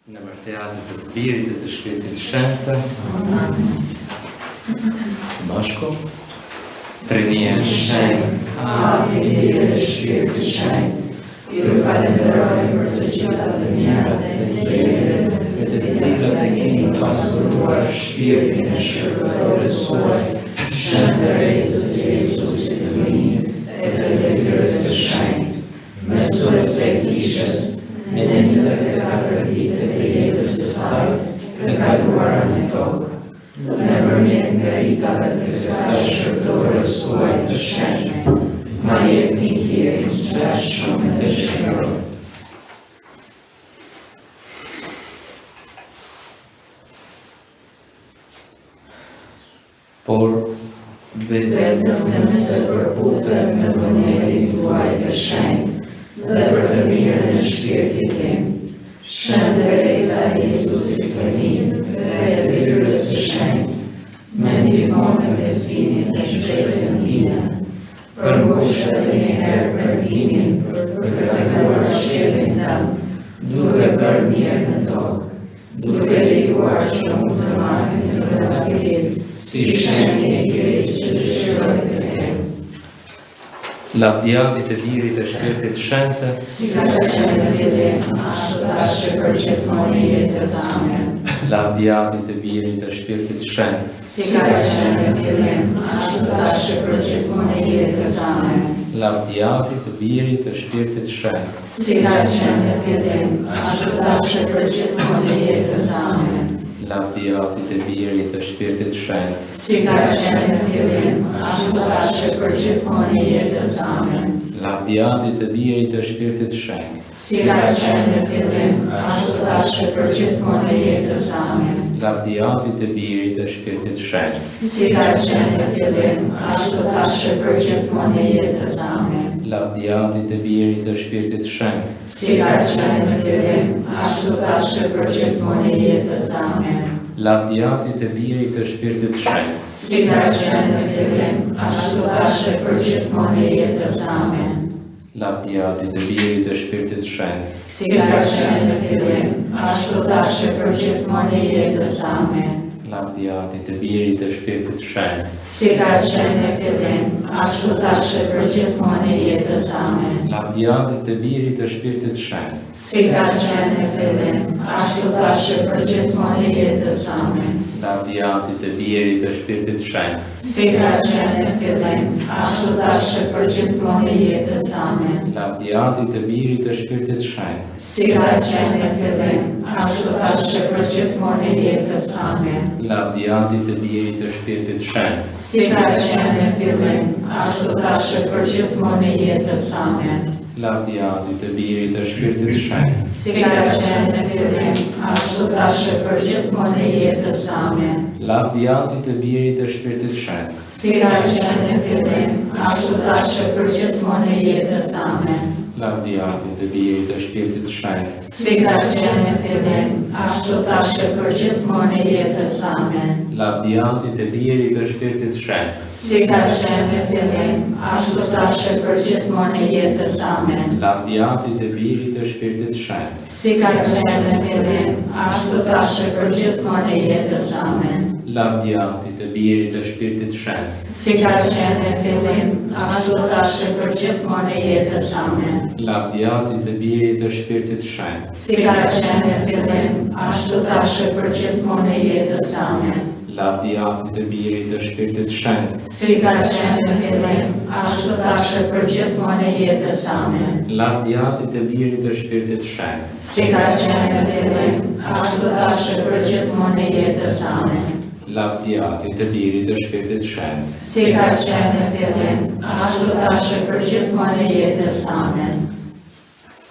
Në mërteatit të Birit dhe të Shpirtit Shentë. Bashko. Trinia Shentë, Ati Lirë e Shpirtit Shentë, ju falenderojmë për të gjitha të mirat e lirët, të cilat e keni pasuruar shpirtin e shërbëtorës suaj, Shëndërejtës Jezusit të mirë e të Lirës së Shentë, mësues të Kishës, me 24 vite të jetës së saj, të kaluara në tokë, nëpërmjet ngritave të kësaj shërbëtore suaj të shenjtë, ma jepni hirin që është shumë të dëshiroj. por Vetëm nëse përputhet me vullnetin tuaj të shenjtë dhe për të mirën e shpirtit tim, Shëndërejtësa e Jezusit të mirë dhe e Lirës së Shenjtë, më ndihmon në besimin e shpresën time, përngushet njëherë përtimin për të kaluar shkelin tënd, duke bërë mirë në tokë, duke lejuar që mund të marrë një trafik, si shenjë e keq që dëshiroj të kem. lavdiatit e Birit dhe Shpirtit Shentë, Si ka qenë në fillim, ashtu tash e përgjithmonë në jetës same. lavdiatit e Birit dhe Shpirtit Shentë, Si ka qenë në fillim, ashtu tash e përgjithmonë në jetës same. lavdiatit e Birit dhe Shpirtit Shentë, Si ka qenë në fillim, ashtu tash e përgjithmonë në jetës same. lavdiatit e Birit dhe Shpirtit Shentë, Si ka qenë në fillim, ashtu tash e përgjithmonë në jetës same. lavdiatit e Birit dhe Shpirtit Shentë, Si ka qenë në fillim, ashtu tash e përgjithmonë në jetës same. lavdiatit e Birit dhe Shpirtit Shentë, Si ka qenë në fillim, ashtu tash e përgjithmonë në jetës same. lavdiatit e Birit dhe Shpirtit Shentë, Si ka qenë në fillim, ashtu tash e përgjithmonë në jetës same. lavdiatit e Birit dhe Shpirtit Shentë, Si ka qenë në fillim, ashtu tash e përgjithmonë në jetës same. lavdiatit e Birit dhe Shpirtit Shentë, Si ka qenë në fillim, ashtu tash e përgjithmonë në jetës same. lavdiatit e Birit dhe Shpirtit Shentë, Si ka qenë në fillim, ashtu tash e përgjithmonë në jetës same. lavdiatit e Birit dhe Shpirtit Shentë, Si ka qenë në fillim, ashtu tash e përgjithmonë në jetës same. lavdiatit e Birit dhe Shpirtit Shentë, Si ka qenë në fillim, ashtu tash e përgjithmonë në jetës same. lavdiatit e Birit dhe Shpirtit Shentë, Si ka qenë në fillim, ashtu tash e përgjithmonë në jetës same. lavdiatit e Birit dhe Shpirtit Shentë, Si ka qenë në fillim, ashtu tash e përgjithmonë në jetës same. lavdiatit e Birit dhe Shpirtit Shentë, Si ka qenë në fillim, ashtu tash e përgjithmonë në jetës same. lavdiatit e Birit dhe Shpirtit Shentë, Si ka qenë në fillim, ashtu tash e përgjithmonë në jetës same. lavdiatit e Birit dhe Shpirtit Shentë, Si ka qenë në fillim, ashtu tash e përgjithmonë në jetës same. lavdiatit e Birit dhe Shpirtit Shentë, Si ka qenë në fillim, ashtu tash e përgjithmonë në jetës same. lavdiatit e Birit dhe Shpirtit Shentë, Si ka qenë në fillim, ashtu tash e përgjithmonë në jetës same. lavdiatit e Birit dhe Shpirtit Shentë, Si ka qenë në fillim, ashtu tash e përgjithmonë në jetës same. lavdiatit e Birit dhe Shpirtit Shentë, Si ka qenë në fillim, ashtu tash e përgjithmonë në jetës same. lavdiatit e Birit dhe Shpirtit Shentë, Si ka qenë në fillim, ashtu tash e përgjithmonë në jetës same. lavdiatit e Birit dhe Shpirtit Shentë, Si ka qenë në fillim, ashtu tash e përgjithmonë në jetës same. lavdiatit e Birit dhe Shpirtit Shentë, Si ka qenë në fillim, ashtu tash e përgjithmonë në jetës same.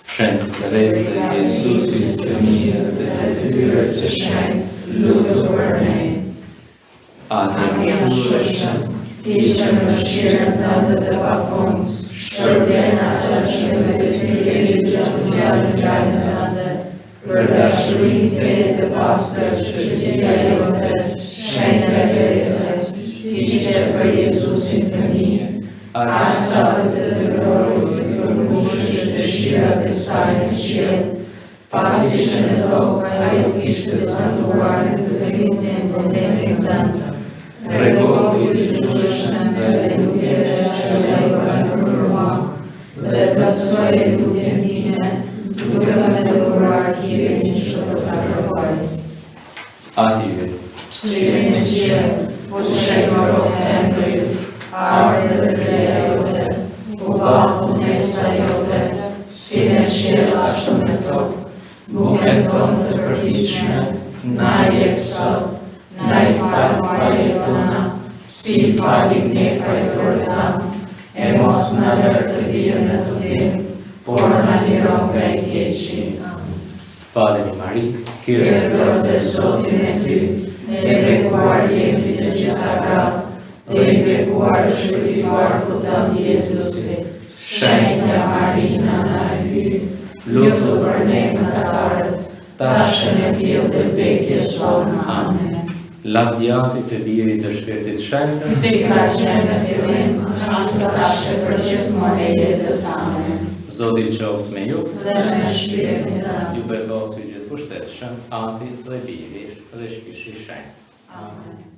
Shëndërejtësa e Jezusit të mirë dhe Dhe Lirës së Shenjtë, lutu për ne. Ate Ate mëshirshëm, ti që në mëshirën tënde të pafund, shpërblen atë që me të sinjeri gjatë fjalën tënde, për dashurinë te të pastër që shtëpia jote, shenjtë e Tereze, ti që për Jezusin të mirë, asa të dërojë të përmbushësh dëshirat e saj në qiell, pasi që në tokë ajo kishte zbanduar në të zëvizjen vendemin tënd. Tregohu i dëshueshëm dhe lutjesh që ajo në kërua, dhe plotësoje lutjen time, duke me dhuruar kirin që do ta kërkoj. Ative, Shkrirë në qiell, po shejmorofe e ngrit, ardhe dhe greja jote, u bahu nesa jote, si në qiell ashtu në tokë. Bukën tonë të përditshme, na jep sot, na i fal fajet tona, si i falim ne fajtorëve tanë, e mos na lër të bjerë në tudim, por na liro nga i keqi. falemi Mari, Kyrie plot e Zoti me ty, e bekuar jemi të gjitha gratë, dhe i bekuar shpëtituar ku tënd Jezusi. Shenjta Marina na e hyj, lutu për ne mëkatarët, tash në fill të vdekjes sonë. Amen. lavdjati të Birit dhe Shpirtit Shenjtë, Si ka qenë në fillim, ashtu tash e përgjithmonë e jetës. Amen. Zoti qoftë me ju, Dhe me shpirtin tënd. ju beqoftë i gjithë pushtetshëm, Ati dhe Biri dhe Shpirti Shenjtë. Amen.